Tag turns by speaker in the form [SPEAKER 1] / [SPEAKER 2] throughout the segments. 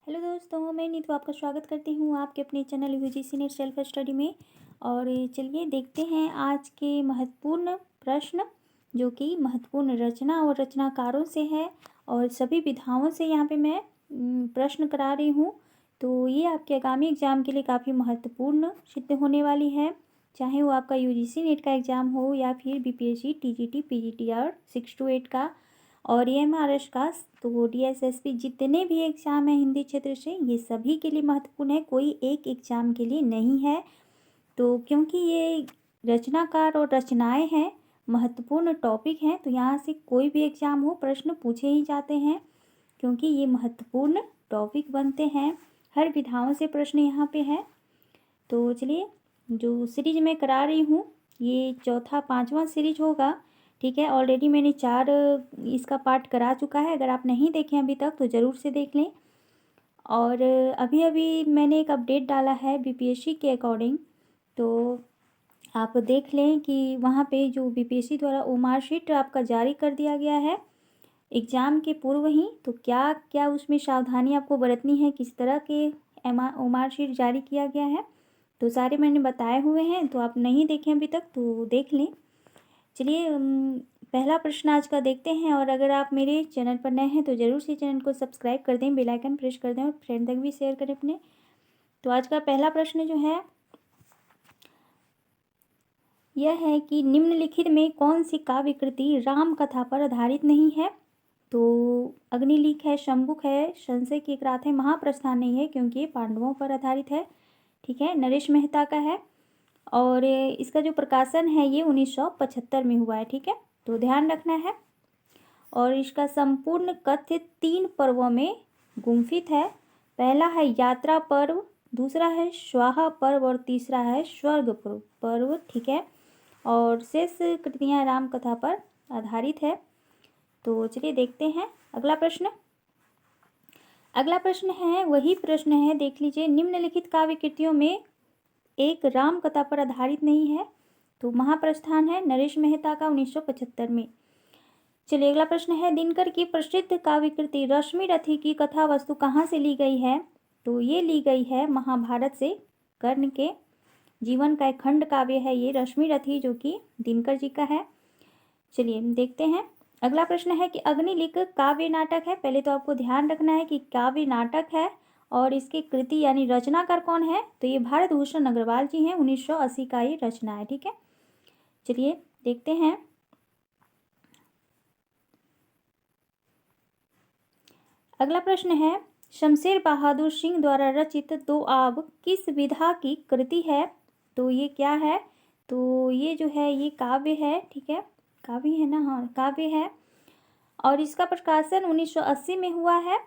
[SPEAKER 1] Hello दोस्तों, मैं नीतू आपका स्वागत करती हूँ आपके अपने channel UGC net self study में। और चलिए देखते हैं आज के महत्वपूर्ण प्रश्न, जो कि महत्वपूर्ण रचना और रचनाकारों से है और सभी विधाओं से यहाँ पे मैं प्रश्न करा रही हूँ। तो ये आपके आगामी एग्जाम के लिए काफ़ी महत्वपूर्ण सिद्ध होने वाली है, चाहे वो आपका यूजीसी नेट का एग्ज़ाम हो या फिर बीपीएससी, टीजीटी, पीजीटी 6 to 8 का और एएमआरएस का। तो डीएसएसपी जितने भी एग्ज़ाम हैं हिंदी क्षेत्र से, ये सभी के लिए महत्वपूर्ण है, कोई एक एग्ज़ाम के लिए नहीं है। तो क्योंकि ये रचनाकार और रचनाएं हैं, महत्वपूर्ण टॉपिक हैं, तो यहाँ से कोई भी एग्ज़ाम हो प्रश्न पूछे ही जाते हैं, क्योंकि ये महत्वपूर्ण टॉपिक बनते हैं। हर विधाओं से प्रश्न यहाँ पे है। तो चलिए, जो सीरीज मैं करा रही हूँ ये चौथा पांचवा सीरीज होगा, ठीक है। ऑलरेडी मैंने 4 इसका पार्ट करा चुका है, अगर आप नहीं देखें अभी तक तो ज़रूर से देख लें। और अभी अभी मैंने एक अपडेट डाला है बीपीएससी के अकॉर्डिंग, तो आप देख लें कि वहाँ पे जो बीपीएससी द्वारा ओमार शीट आपका जारी कर दिया गया है एग्ज़ाम के पूर्व ही। तो क्या क्या उसमें सावधानी आपको बरतनी है, किस तरह के ओमार शीट जारी किया गया है, तो सारे मैंने बताए हुए हैं। तो आप नहीं देखें अभी तक तो देख लें। चलिए पहला प्रश्न आज का देखते हैं। और अगर आप मेरे चैनल पर नए हैं तो ज़रूर से चैनल को सब्सक्राइब कर दें, बेल आइकन प्रेस कर दें और फ्रेंड तक भी शेयर करें अपने। तो आज का पहला प्रश्न जो है यह है कि निम्नलिखित में कौन सी काव्य कृति राम कथा पर आधारित नहीं है। तो अग्निलिख है, शंबुक है, संशय की एक रात है, महाप्रस्थान नहीं है क्योंकि ये पांडवों पर आधारित है, ठीक है, नरेश मेहता का है। और इसका जो प्रकाशन है ये 1975 में हुआ है, ठीक है, तो ध्यान रखना है। और इसका संपूर्ण कथ्य 3 पर्वों में गुंफित है। पहला है यात्रा पर्व, दूसरा है स्वाहा पर्व और तीसरा है स्वर्ग पर्व, ठीक है। और शेष कृतियाँ राम कथा पर आधारित है। तो चलिए देखते हैं अगला प्रश्न। अगला प्रश्न है वही प्रश्न है, देख लीजिए, निम्नलिखित काव्य कृतियों में एक राम कथा पर आधारित नहीं है। तो महाप्रस्थान है नरेश मेहता का 1975 में। चलिए अगला प्रश्न है, दिनकर की प्रसिद्ध काव्य कृति रश्मि रथी की कथा वस्तु कहाँ से ली गई है। तो ये ली गई है महाभारत से। कर्ण के जीवन का एक खंड काव्य है ये रश्मि रथी, जो कि दिनकर जी का है। चलिए देखते हैं अगला प्रश्न है कि अग्निलिख काव्य नाटक है। पहले तो आपको ध्यान रखना है कि काव्य नाटक है और इसकी कृति यानी रचनाकार कौन है, तो ये भारत भूषण अग्रवाल जी हैं। 1980 का ये रचना है, ठीक है। चलिए देखते हैं अगला प्रश्न है, शमशेर बहादुर सिंह द्वारा रचित दो आब किस विधा की कृति है। तो ये क्या है, तो ये जो है ये काव्य है, ठीक है, काव्य है ना, हाँ काव्य है। और इसका प्रकाशन 1980 में हुआ है।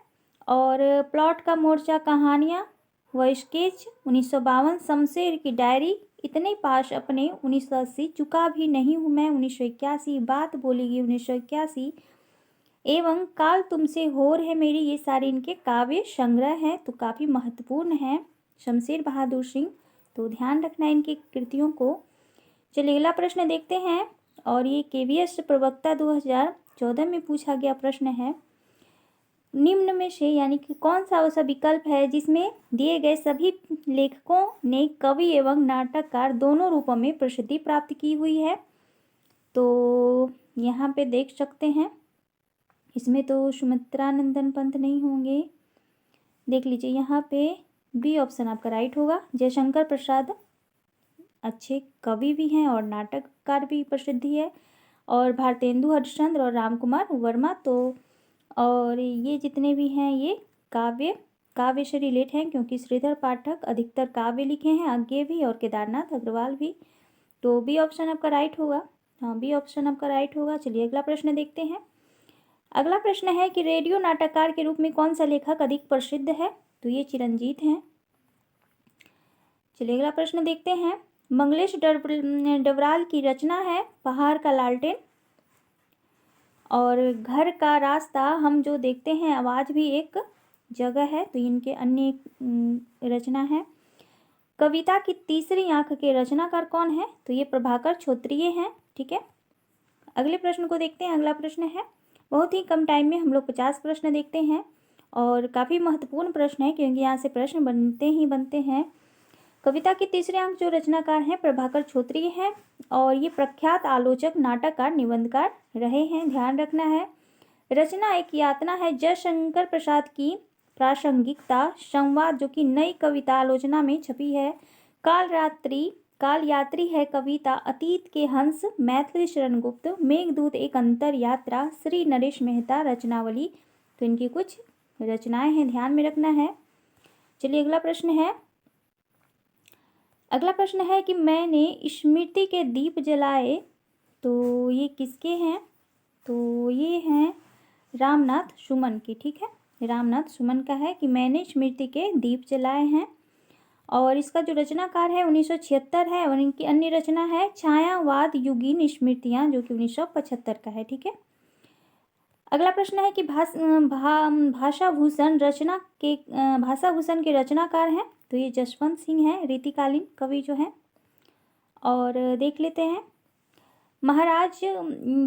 [SPEAKER 1] और प्लॉट का मोर्चा, कहानियाँ व स्केच 1952, शमशेर की डायरी, इतने पास अपने 1980, चुका भी नहीं हूँ मैं 1981, बात बोलेगी 1981, एवं काल तुमसे होर है मेरी, ये सारे इनके काव्य संग्रह हैं। तो काफ़ी महत्वपूर्ण है शमशेर बहादुर सिंह, तो ध्यान रखना है इनकी कृतियों को। चलिए अगला प्रश्न देखते हैं। और ये केवीएस प्रवक्ता 2014 में पूछा गया प्रश्न है, निम्न में से यानी कि कौन सा ऐसा विकल्प है जिसमें दिए गए सभी लेखकों ने कवि एवं नाटककार दोनों रूपों में प्रसिद्धि प्राप्त की हुई है। तो यहाँ पे देख सकते हैं, इसमें तो सुमित्रानंदन पंत नहीं होंगे, देख लीजिए यहाँ पे बी ऑप्शन आपका राइट होगा। जयशंकर प्रसाद अच्छे कवि भी हैं और नाटककार भी प्रसिद्धि है। और भारतेंदु हरिश्चंद्र और राम कुमार वर्मा, तो और ये जितने भी हैं ये काव्य से रिलेट हैं, क्योंकि श्रीधर पाठक अधिकतर काव्य लिखे हैं, आज्ञे भी और केदारनाथ अग्रवाल भी। तो बी ऑप्शन आपका राइट होगा, हाँ बी ऑप्शन आपका राइट होगा। चलिए अगला प्रश्न देखते हैं। अगला प्रश्न है कि रेडियो नाटककार के रूप में कौन सा लेखक अधिक प्रसिद्ध है। तो ये चिरंजीत हैं। चलिए अगला प्रश्न देखते हैं। मंगलेश डबराल की रचना है पहाड़ का लालटेन और घर का रास्ता हम जो देखते हैं, आवाज़ भी एक जगह है, तो इनके अन्य रचना है। कविता की तीसरी आंख के रचनाकार कौन है। तो ये प्रभाकर क्षत्रिय हैं, ठीक है। अगले प्रश्न को देखते हैं। अगला प्रश्न है, बहुत ही कम टाइम में हम लोग 50 प्रश्न देखते हैं। और काफ़ी महत्वपूर्ण प्रश्न है क्योंकि यहाँ से प्रश्न बनते हैं। कविता के तीसरे अंक जो रचनाकार हैं प्रभाकर छेत्री हैं और ये प्रख्यात आलोचक, नाटककार, निबंधकार रहे हैं, ध्यान रखना है। रचना एक यातना है। जयशंकर प्रसाद की प्रासंगिकता संवाद जो कि नई कविता आलोचना में छपी है। काल यात्री है कविता, अतीत के हंस, मैथिली शरण गुप्त, मेघदूत एक अंतर यात्रा, श्री नरेश मेहता रचनावली। तो इनकी कुछ रचनाएं हैं, ध्यान में रखना है। चलिए अगला प्रश्न है कि मैंने स्मृति के दीप जलाए, तो ये किसके हैं? तो ये हैं रामनाथ सुमन की, ठीक है, रामनाथ सुमन का है कि मैंने स्मृति के दीप जलाए हैं। और इसका जो रचनाकार है 1976 है और इनकी अन्य रचना है छायावाद युगीन स्मृतियाँ जो कि 1975 का है, ठीक है। अगला प्रश्न है कि भाषा भूषण के रचनाकार हैं, तो ये जसवंत सिंह हैं, रीतिकालीन कवि जो हैं। और देख लेते हैं महाराज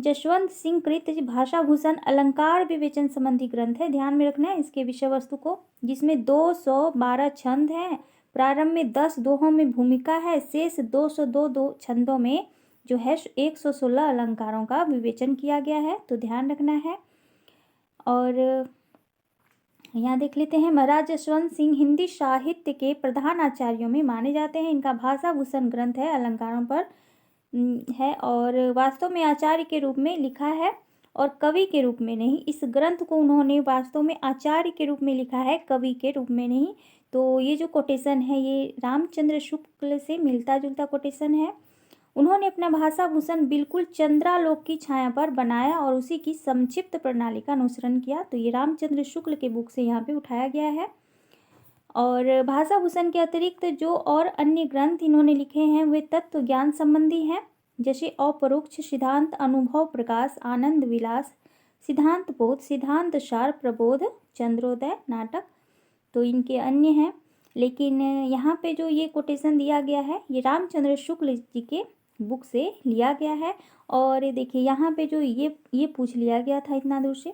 [SPEAKER 1] जसवंत सिंह कृत भाषा भूषण अलंकार विवेचन संबंधी ग्रंथ है, ध्यान में रखना है इसके विषय वस्तु को, जिसमें 212 छंद हैं। प्रारंभ में 10 दोहों में भूमिका है, शेष 202 छंदों में जो है 116 अलंकारों का विवेचन किया गया है, तो ध्यान रखना है। और यहाँ देख लेते हैं महाराज जसवंत सिंह हिंदी साहित्य के प्रधान आचार्यों में माने जाते हैं। इनका भाषा भूषण ग्रंथ है, अलंकारों पर है और वास्तव में आचार्य के रूप में लिखा है और कवि के रूप में नहीं। इस ग्रंथ को उन्होंने वास्तव में आचार्य के रूप में लिखा है, कवि के रूप में नहीं। तो ये जो कोटेशन है ये रामचंद्र शुक्ल से मिलता जुलता कोटेशन है। उन्होंने अपना भाषा भूषण बिल्कुल चंद्रालोक की छाया पर बनाया और उसी की संक्षिप्त प्रणाली का अनुसरण किया। तो ये रामचंद्र शुक्ल के बुक से यहाँ पे उठाया गया है। और भाषा भूषण के अतिरिक्त जो और अन्य ग्रंथ इन्होंने लिखे हैं वे तत्व ज्ञान संबंधी हैं, जैसे अपरोक्ष सिद्धांत, अनुभव प्रकाश, आनंद विलास, सिद्धांत बोध, सिद्धांत सार, प्रबोध, चंद्रोदय, नाटक। तो इनके अन्य हैं, लेकिन यहाँ पे जो ये कोटेशन दिया गया है ये रामचंद्र शुक्ल जी के बुक से लिया गया है। और देखिए यहाँ पे जो ये पूछ लिया गया था इतना दूर से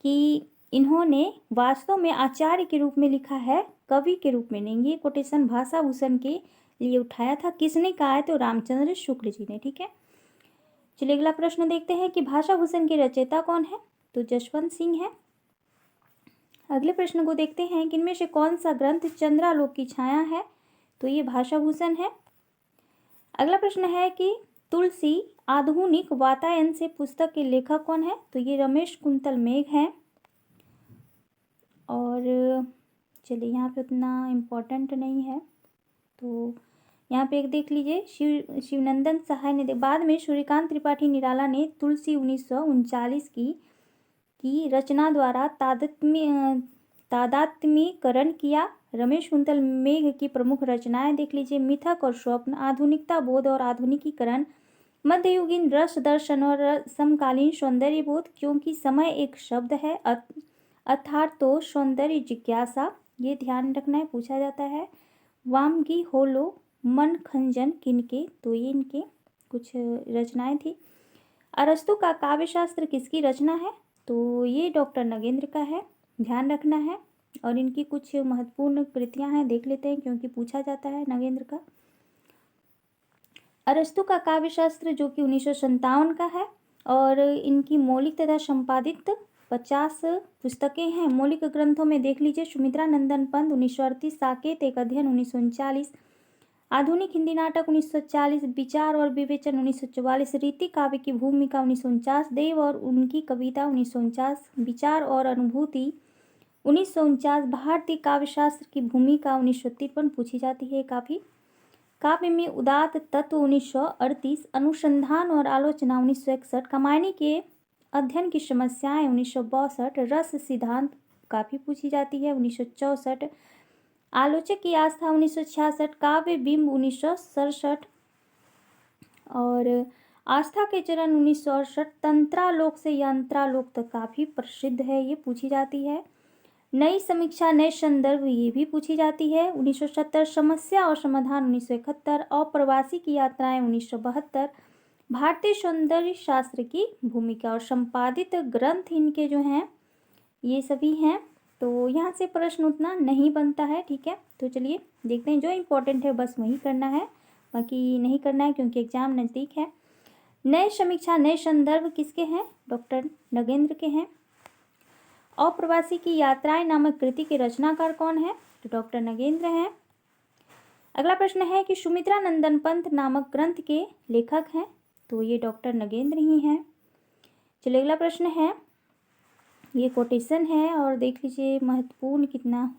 [SPEAKER 1] कि इन्होंने वास्तव में आचार्य के रूप में लिखा है, कवि के रूप में नहीं। ये कोटेशन भाषा भूषण के लिए उठाया था, किसने कहा है? तो रामचंद्र शुक्ल जी ने, ठीक है। चलिए अगला प्रश्न देखते हैं कि भाषा भूषण के रचयिता कौन है? तो जसवंत सिंह है। अगले प्रश्न को देखते हैं कि इनमें से कौन सा ग्रंथ चंद्रालोक की छाया है? तो ये भाषा भूषण है। अगला प्रश्न है कि तुलसी आधुनिक वातायन से पुस्तक के लेखक कौन है? तो ये रमेश कुंतल मेघ हैं। और चलिए यहाँ पे उतना इम्पोर्टेंट नहीं है, तो यहाँ पे एक देख लीजिए शिवनंदन सहाय ने, बाद में सूर्यकांत त्रिपाठी निराला ने तुलसी 1939 की रचना द्वारा तादात्म्यकरण किया। रमेश कुंतल मेघ की प्रमुख रचनाएं देख लीजिए मिथक और स्वप्न, आधुनिकता बोध और आधुनिकीकरण, मध्ययुगीन रस दर्शन और समकालीन सौंदर्य बोध, क्योंकि समय एक शब्द है, अर्थातो सौंदर्य जिज्ञासा, ये ध्यान रखना है, पूछा जाता है। वामगी होलो, मन खंजन किनके, तो ये इनके कुछ रचनाएं थी। अरस्तु का काव्यशास्त्र किसकी रचना है? तो ये डॉक्टर नगेंद्र का है, ध्यान रखना है। और इनकी कुछ महत्वपूर्ण कृतियां हैं, देख लेते हैं क्योंकि पूछा जाता है नगेंद्र का। अरस्तु का काव्यशास्त्र जो कि 1957 का है और इनकी मौलिक तथा संपादित 50 पुस्तकें हैं। मौलिक ग्रंथों में देख लीजिए सुमित्रा नंदन पंत 1938, साकेत एक अध्ययन 1939, आधुनिक हिंदी नाटक 1940, विचार और विवेचन 1944, रीति काव्य की भूमिका 1949, देव और उनकी कविता 1949, विचार और अनुभूति 1949, भारतीय काव्यशास्त्र की भूमिका 1953 पूछी जाती है काफ़ी। काव्य में उदात्त तत्व 1938, अनुसंधान और आलोचना 1961, कमायनी के अध्ययन की समस्याएं 1962, रस सिद्धांत काफ़ी पूछी जाती है 1964, आलोचक की आस्था 1966, काव्य बिंब 1967 और आस्था के चरण 1968, तंत्रालोक से यंत्रालोक तक काफ़ी प्रसिद्ध है, ये पूछी जाती है। नई समीक्षा नए संदर्भ ये भी पूछी जाती है 1970, समस्या और समाधान 1971, अप्रवासी की यात्राएं 1972, भारतीय सौंदर्य शास्त्र की भूमिका और संपादित ग्रंथ इनके जो हैं ये सभी हैं तो यहाँ से प्रश्न उतना नहीं बनता है, ठीक है। तो चलिए देखते हैं, जो इम्पोर्टेंट है बस वही करना है, बाकी नहीं करना है क्योंकि एग्जाम नज़दीक है। नए समीक्षा नए संदर्भ किसके हैं? डॉक्टर नगेंद्र के हैं। अप्रवासी की यात्राएं नामक कृति के रचनाकार कौन है? तो डॉक्टर नगेंद्र हैं। अगला प्रश्न है कि सुमित्रा नंदन पंथ नामक ग्रंथ के लेखक हैं? तो ये डॉक्टर नगेंद्र ही हैं। चलिए अगला प्रश्न है, ये कोटेशन है और देख लीजिए महत्वपूर्ण कितना।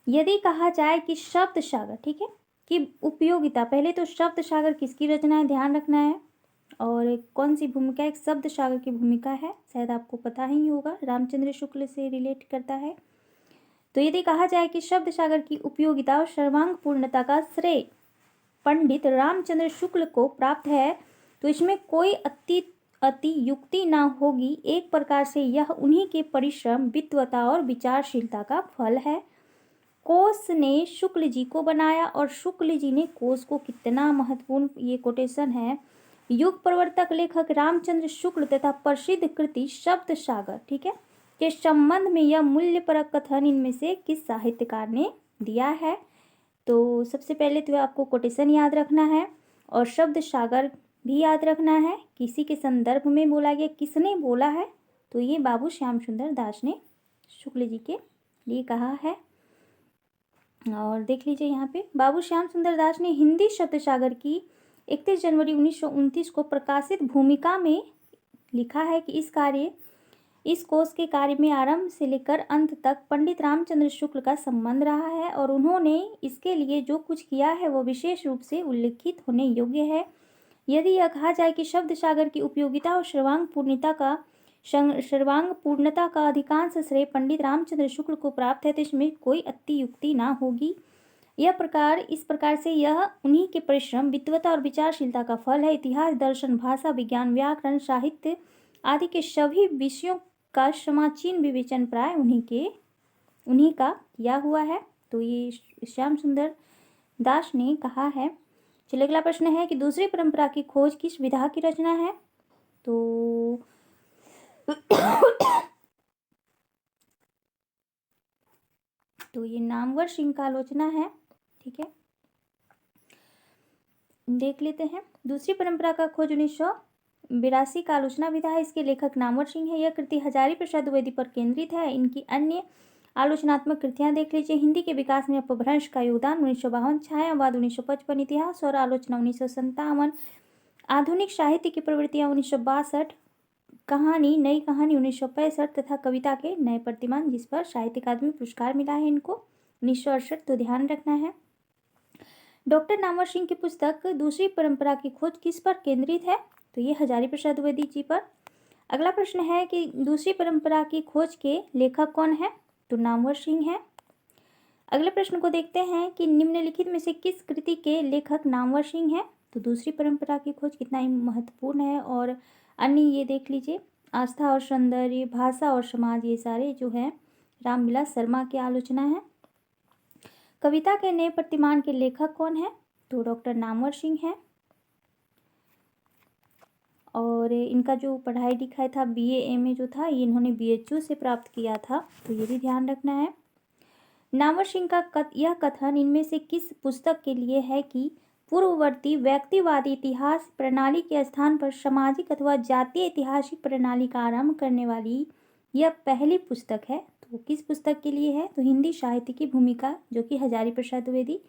[SPEAKER 1] यदि कहा जाए कि शब्द सागर, ठीक है, की उपयोगिता, पहले तो शब्द सागर किसकी रचना है ध्यान रखना है, और कौन सी भूमिका एक शब्द सागर की भूमिका है, शायद आपको पता ही होगा, रामचंद्र शुक्ल से रिलेट करता है। तो यदि कहा जाए कि शब्द सागर की उपयोगिता और सर्वांग पूर्णता का श्रेय पंडित रामचंद्र शुक्ल को प्राप्त है, तो इसमें कोई अतियुक्ति ना होगी। एक प्रकार से यह उन्हीं के परिश्रम, विद्वता और विचारशीलता का फल है। कोश ने शुक्ल जी को बनाया और शुक्ल जी ने कोश को, कितना महत्वपूर्ण ये कोटेशन है। युग प्रवर्तक लेखक रामचंद्र शुक्ल तथा प्रसिद्ध कृति शब्द सागर, ठीक है, के संबंध में यह मूल्यपरक कथन इनमें से किस साहित्यकार ने दिया है? तो सबसे पहले तो आपको कोटेशन याद रखना है और शब्द सागर भी याद रखना है। किसी के संदर्भ में बोला गया, किसने बोला है? तो ये बाबू श्याम सुंदर दास ने शुक्ल जी के लिए कहा है। और देख लीजिए यहाँ पे, बाबू श्याम सुंदर दास ने हिंदी शब्द सागर की 31 जनवरी 1929 को प्रकाशित भूमिका में लिखा है कि इस कोश के कार्य में आरंभ से लेकर अंत तक पंडित रामचंद्र शुक्ल का संबंध रहा है और उन्होंने इसके लिए जो कुछ किया है वो विशेष रूप से उल्लेखित होने योग्य है। यदि यह कहा जाए कि शब्द सागर की उपयोगिता और सर्वांग पूर्णता का अधिकांश श्रेय पंडित रामचंद्र शुक्ल को प्राप्त है, तो इसमें कोई अतियुक्ति ना होगी। इस प्रकार से यह उन्हीं के परिश्रम, विद्वता और विचारशीलता का फल है। इतिहास, दर्शन, भाषा, विज्ञान, व्याकरण, साहित्य आदि के सभी विषयों का समाचीन विवेचन प्राय उन्हीं का किया हुआ है। तो ये श्याम सुंदर दास ने कहा है। चलिए अगला प्रश्न है कि दूसरी परंपरा की खोज किस विधा की रचना है? तो ये नामवर सिंह का आलोचना है, ठीक है, देख लेते हैं। दूसरी परंपरा का खोज 1982 का आलोचना विधा है। इसके लेखक नामवर सिंह है। यह कृति हजारी प्रसाद द्विवेदी पर केंद्रित है। इनकी अन्य आलोचनात्मक कृतियां देख लीजिए। हिंदी के विकास में अपभ्रंश का योगदान 1952, छायावाद 1955, इतिहास और आलोचना 1957, आधुनिक साहित्य की प्रवृत्तियां 1962, कहानी नई कहानी 1965 तथा कविता के नए प्रतिमान, जिस पर साहित्य अकादमी पुरस्कार मिला है इनको 1968। तो ध्यान रखना है। डॉक्टर नामवर सिंह की पुस्तक दूसरी परंपरा की खोज किस पर केंद्रित है? तो ये हजारी प्रसाद द्विवेदी जी पर। अगला प्रश्न है कि दूसरी परंपरा की खोज के लेखक कौन है? तो नामवर सिंह है। अगले प्रश्न को देखते हैं कि निम्नलिखित में से किस कृति के लेखक नामवर सिंह है? तो दूसरी परंपरा की खोज कितना ही महत्वपूर्ण है। और अन्य ये देख लीजिए, आस्था और सौंदर्य, भाषा और समाज, ये सारे जो है रामविलास शर्मा की आलोचना है। कविता के नए प्रतिमान के लेखक कौन है? तो डॉक्टर नामवर सिंह है। और इनका जो पढ़ाई लिखाई था, BA MA जो था, ये इन्होंने BHU से प्राप्त किया था, तो ये भी ध्यान रखना है। नामवर सिंह का यह कथन इनमें से किस पुस्तक के लिए है कि पूर्ववर्ती व्यक्तिवादी इतिहास प्रणाली के स्थान पर सामाजिक अथवा जातीय ऐतिहासिक प्रणाली का आरंभ करने वाली यह पहली पुस्तक है। तो किस पुस्तक के लिए है? तो हिंदी साहित्य की भूमिका, जो कि हजारी प्रसाद द्विवेदी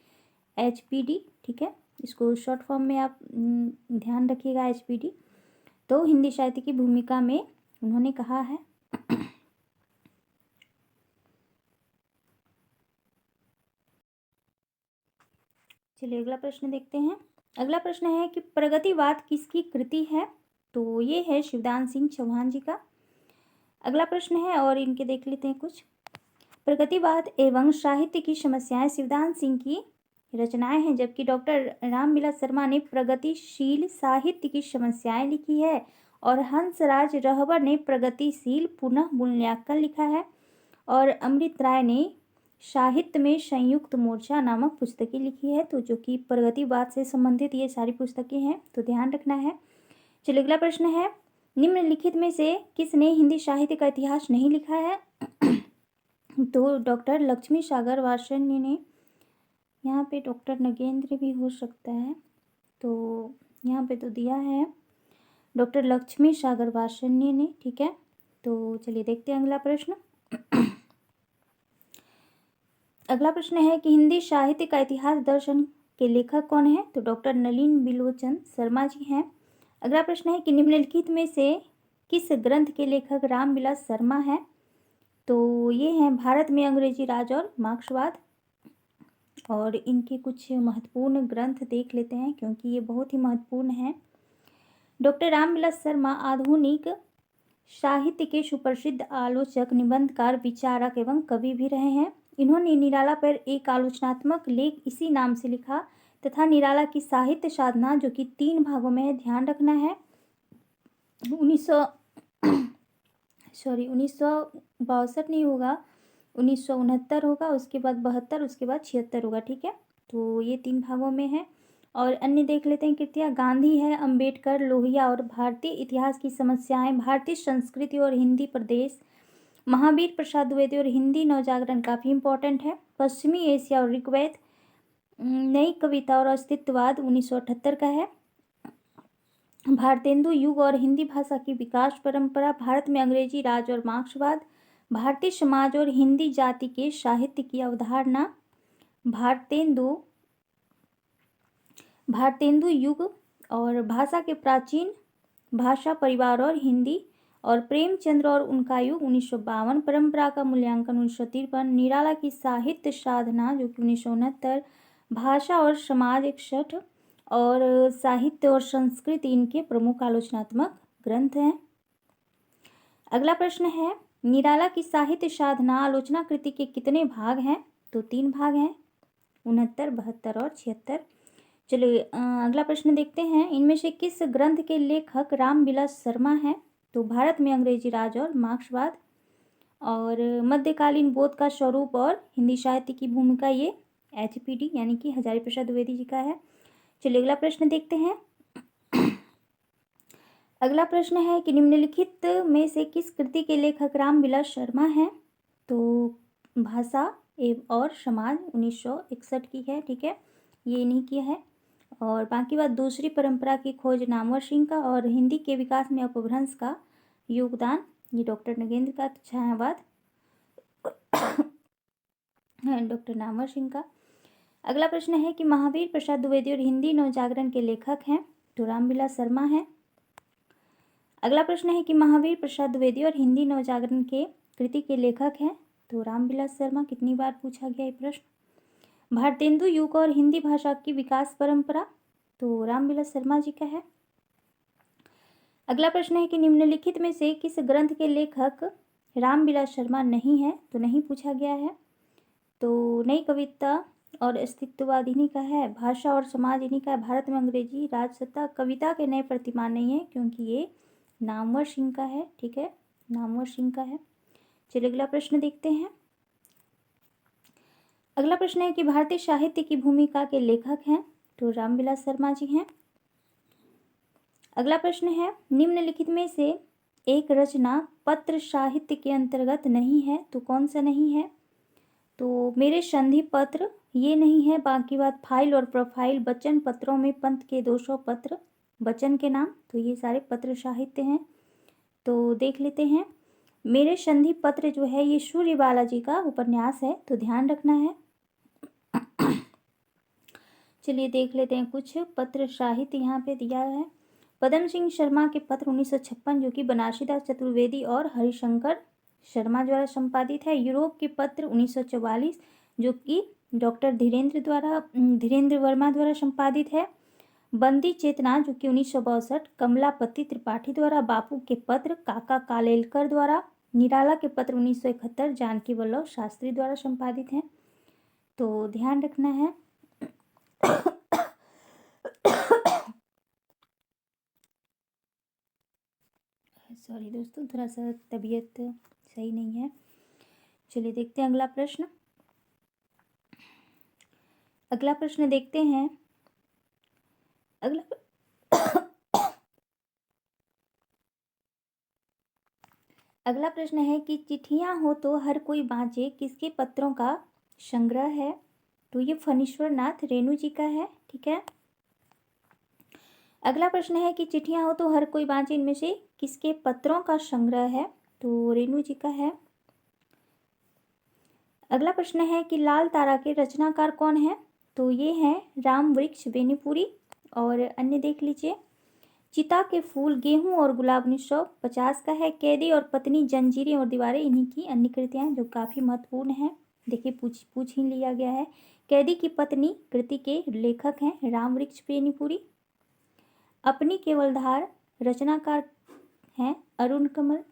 [SPEAKER 1] HPD, ठीक है, इसको शॉर्ट फॉर्म में आप ध्यान रखिएगा HPD। तो हिंदी साहित्य की भूमिका में उन्होंने कहा है। चलिए अगला प्रश्न देखते हैं। अगला प्रश्न है कि प्रगतिवाद किसकी कृति है? तो ये है शिवदान सिंह चौहान जी का। अगला प्रश्न है, और इनके देख लेते हैं कुछ। प्रगतिवाद एवं साहित्य की समस्याएं शिवदान सिंह की रचनाएं हैं, जबकि डॉक्टर रामविलास शर्मा ने प्रगतिशील साहित्य की समस्याएं लिखी है और हंसराज रहबर ने प्रगतिशील पुनः मूल्यांकन लिखा है और अमृत राय ने साहित्य में संयुक्त मोर्चा नामक पुस्तकें लिखी है। तो जो कि प्रगतिवाद से संबंधित ये सारी पुस्तकें हैं, तो ध्यान रखना है। चलिए अगला प्रश्न है, निम्नलिखित में से किसने हिंदी साहित्य का इतिहास नहीं लिखा है? तो डॉक्टर लक्ष्मी सागर वात्सल्य ने, यहाँ पे डॉक्टर नगेंद्र भी हो सकता है, तो यहाँ पे तो दिया है डॉक्टर लक्ष्मी सागर वात्सल्य ने, ठीक है। तो चलिए देखते हैं अगला प्रश्न। अगला प्रश्न है कि हिंदी साहित्य का इतिहास दर्शन के लेखक कौन है? तो डॉक्टर नलिन बिलोचन शर्मा जी हैं। अगला प्रश्न है कि निम्नलिखित में से किस ग्रंथ के लेखक रामविलास शर्मा हैं? तो ये हैं भारत में अंग्रेजी राज और मार्क्सवाद। और इनके कुछ महत्वपूर्ण ग्रंथ देख लेते हैं क्योंकि ये बहुत ही महत्वपूर्ण हैं। डॉक्टर रामविलास शर्मा आधुनिक साहित्य के सुप्रसिद्ध आलोचक, निबंधकार, विचारक एवं कवि भी रहे हैं। इन्होंने निराला पर एक आलोचनात्मक लेख इसी नाम से लिखा तथा निराला की साहित्य साधना, जो कि 3 भागों में है, ध्यान रखना है, 1962 नहीं होगा, 1969 होगा, उसके बाद 72, उसके बाद 76 होगा, ठीक है। तो ये 3 भागों में है। और अन्य देख लेते हैं कृतियाँ। गांधी है, अंबेडकर, लोहिया और भारतीय इतिहास की समस्याएं, भारतीय संस्कृति और हिंदी प्रदेश, महावीर प्रसाद द्विवेदी और हिंदी नवजागरण काफ़ी इंपॉर्टेंट है, पश्चिमी एशिया और ऋग्वेद, नई कविता और अस्तित्ववाद 1978 का है, भारतेंदु युग और हिंदी भाषा की विकास परंपरा, भारत में अंग्रेजी राज और मार्क्सवाद, भारतीय समाज और हिंदी जाति के साहित्य की अवधारणा, भारतेंदु युग और भाषा के प्राचीन भाषा, परिवार और हिंदी, और प्रेमचंद्र और उनका युग 1952, परंपरा का मूल्यांकन 1953, निराला की साहित्य साधना जो कि 1969, भाषा और समाज 61, और साहित्य और संस्कृति इनके प्रमुख आलोचनात्मक ग्रंथ हैं। अगला प्रश्न है, निराला की साहित्य साधना आलोचना कृति के कितने भाग हैं? तो 3 भाग हैं, 69, 72 और 76। चलिए अगला प्रश्न देखते हैं। इनमें से किस ग्रंथ के लेखक रामविलास शर्मा हैं? तो भारत में अंग्रेजी राज और मार्क्सवाद, और मध्यकालीन बोध का स्वरूप और हिंदी साहित्य की भूमिका, ये HPD यानी कि हजारी प्रसाद द्विवेदी जी का है। चलिए अगला प्रश्न देखते हैं। अगला प्रश्न है कि निम्नलिखित में से किस कृति के लेखक रामविलास शर्मा हैं? तो भाषा एवं और समाज 1961 की है, ठीक है, ये इन्हीं की है। और बाकी बात, दूसरी परंपरा की खोज नामवर सिंह का, और हिंदी के विकास में अपभ्रंश का योगदान, ये डॉक्टर नगेंद्र का, छायावाद डॉक्टर नामवर सिंह का। अगला प्रश्न है कि महावीर प्रसाद द्विवेदी और हिंदी नवजागरण के लेखक हैं? तो रामविलास शर्मा हैं। अगला प्रश्न है कि महावीर प्रसाद द्विवेदी और हिंदी नवजागरण के कृति के लेखक हैं? तो रामविलास शर्मा। कितनी बार पूछा गया ये प्रश्न। भारतेंदु युग और हिंदी भाषा की विकास परंपरा, तो रामविलास शर्मा जी का है। अगला प्रश्न है कि निम्नलिखित में से किस ग्रंथ के लेखक रामविलास शर्मा नहीं है? तो नहीं पूछा गया है। तो नई कविता और अस्तित्ववाद इन्हीं का है, भाषा और समाज इन्हीं का है, भारत में अंग्रेजी राजसत्ता, कविता के नए प्रतिमान नहीं है क्योंकि ये नामवर सिंह का है, ठीक है, नामवर सिंह का है। चलिए अगला प्रश्न देखते हैं। अगला प्रश्न है कि भारतीय साहित्य की भूमिका के लेखक हैं? तो रामविलास शर्मा जी हैं। अगला प्रश्न है, निम्नलिखित में से एक रचना पत्र साहित्य के अंतर्गत नहीं है? तो कौन सा नहीं है? तो मेरे संधि पत्र ये नहीं है। बाकी बात, फाइल और प्रोफाइल, बचन पत्रों में पंत के 200 पत्र, बचन के नाम, तो ये सारे पत्र साहित्य हैं। तो देख लेते हैं। मेरे संधि पत्र जो है ये सूर्य बालाजी का उपन्यास है, तो ध्यान रखना है। चलिए देख लेते हैं कुछ पत्र साहित्य यहाँ पे दिया है। पदम सिंह शर्मा के पत्र 1956 जो कि बनारसीदास चतुर्वेदी और हरिशंकर शर्मा द्वारा संपादित है। यूरोप के पत्र 1944 जो कि डॉक्टर धीरेन्द्र वर्मा द्वारा संपादित है। बंदी चेतना जो कि 1962 कमलापति त्रिपाठी द्वारा। बापू के पत्र काका कालेलकर द्वारा। निराला के पत्र 1971 जानकी वल्लभ शास्त्री द्वारा संपादित हैं, तो ध्यान रखना है। सॉरी दोस्तों, थोड़ा सा तबीयत सही नहीं है। चलिए देखते हैं अगला प्रश्न। अगला प्रश्न देखते हैं। अगला प्रश्न है कि चिट्ठियाँ हो तो हर कोई बाँचे किसके पत्रों का संग्रह है? तो ये फणीश्वर नाथ रेणु जी का है, ठीक है। अगला प्रश्न है कि चिट्ठियाँ हो तो हर कोई बाँचे इनमें से किसके पत्रों का संग्रह है? तो रेणु जी का है। अगला प्रश्न है कि लाल तारा के रचनाकार कौन है? तो ये हैं रामवृक्ष बेनीपुरी। और अन्य देख लीजिए, चिता के फूल, गेहूं और गुलाब 1950 का है। कैदी और पत्नी, जंजीरें और दीवारें इन्हीं की अन्य कृतियां हैं जो काफ़ी महत्वपूर्ण हैं। देखिए पूछ ही लिया गया है। कैदी की पत्नी कृति के लेखक हैं रामवृक्ष बेनीपुरी। अपनी केवलधार रचनाकार हैं अरुण कमल।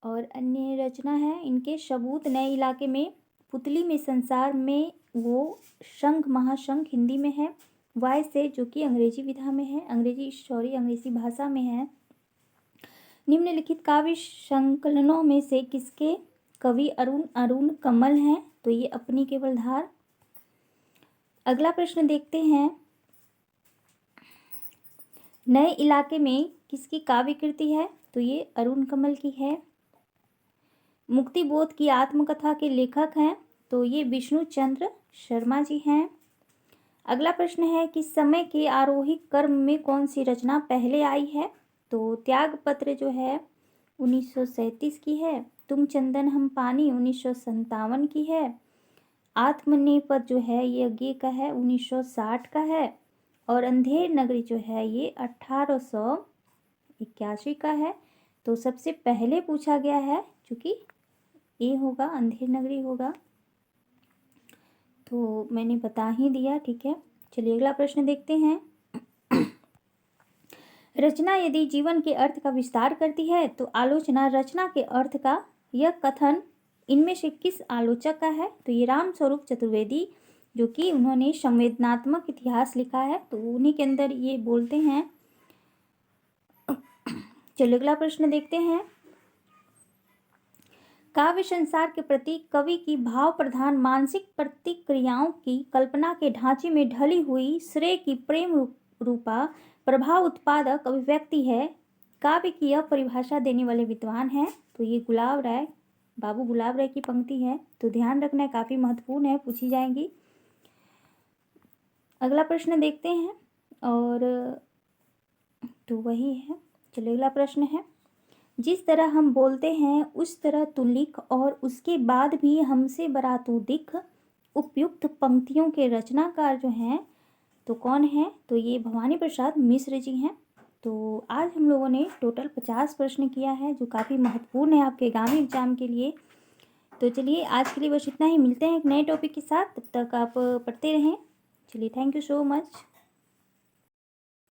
[SPEAKER 1] और अन्य रचना है इनके सबूत, नए इलाके में, पुतली में, संसार में, वो शंख महाशंख हिंदी में है। वाय से जो कि अंग्रेजी विधा में है, अंग्रेजी भाषा में है। निम्नलिखित काव्य संकलनों में से किसके कवि अरुण कमल हैं? तो ये अपनी केवलधार। अगला प्रश्न देखते हैं, नए इलाके में किसकी काव्य कृति है? तो ये अरुण कमल की है। मुक्ति बोध की आत्मकथा के लेखक हैं? तो ये विष्णु चंद्र शर्मा जी हैं। अगला प्रश्न है कि समय के आरोही क्रम में कौन सी रचना पहले आई है? तो त्यागपत्र जो है 1937 की है। तुम चंदन हम पानी 1957 की है। आत्मनेपद जो है ये अज्ञे का है, 1960 का है। और अंधेर नगरी जो है ये 1881 का है। तो सबसे पहले पूछा गया है, चूँकि ये होगा अंधेर नगरी होगा, तो मैंने बता ही दिया, ठीक है। चलिए अगला प्रश्न देखते हैं। रचना यदि जीवन के अर्थ का विस्तार करती है तो आलोचना रचना के अर्थ का यह कथन इनमें से किस आलोचक का है? तो ये रामस्वरूप चतुर्वेदी, जो कि उन्होंने संवेदनात्मक इतिहास लिखा है, तो उन्हीं के अंदर ये बोलते हैं। चलिए अगला प्रश्न देखते हैं। काव्य संसार के प्रति कवि की भाव प्रधान मानसिक प्रतिक्रियाओं की कल्पना के ढांचे में ढली हुई श्रेय की प्रेम रूपा प्रभाव उत्पादक अभिव्यक्ति है। काव्य की यह परिभाषा देने वाले विद्वान हैं? तो ये गुलाब राय, बाबू गुलाब राय की पंक्ति है, तो ध्यान रखना, काफ़ी महत्वपूर्ण है, पूछी जाएंगी। अगला प्रश्न देखते हैं, और तो वही है। चलिए अगला प्रश्न है, जिस तरह हम बोलते हैं उस तरह तू लिख, और उसके बाद भी हमसे बरा तू दिख। उपयुक्त पंक्तियों के रचनाकार जो हैं तो कौन है? तो ये भवानी प्रसाद मिश्र जी हैं। तो आज हम लोगों ने टोटल 50 प्रश्न किया है, जो काफ़ी महत्वपूर्ण है आपके आगामी एग्जाम के लिए। तो चलिए आज के लिए बस इतना ही, मिलते हैं एक नए टॉपिक के साथ, तब तक आप पढ़ते रहें। चलिए, थैंक यू सो मच।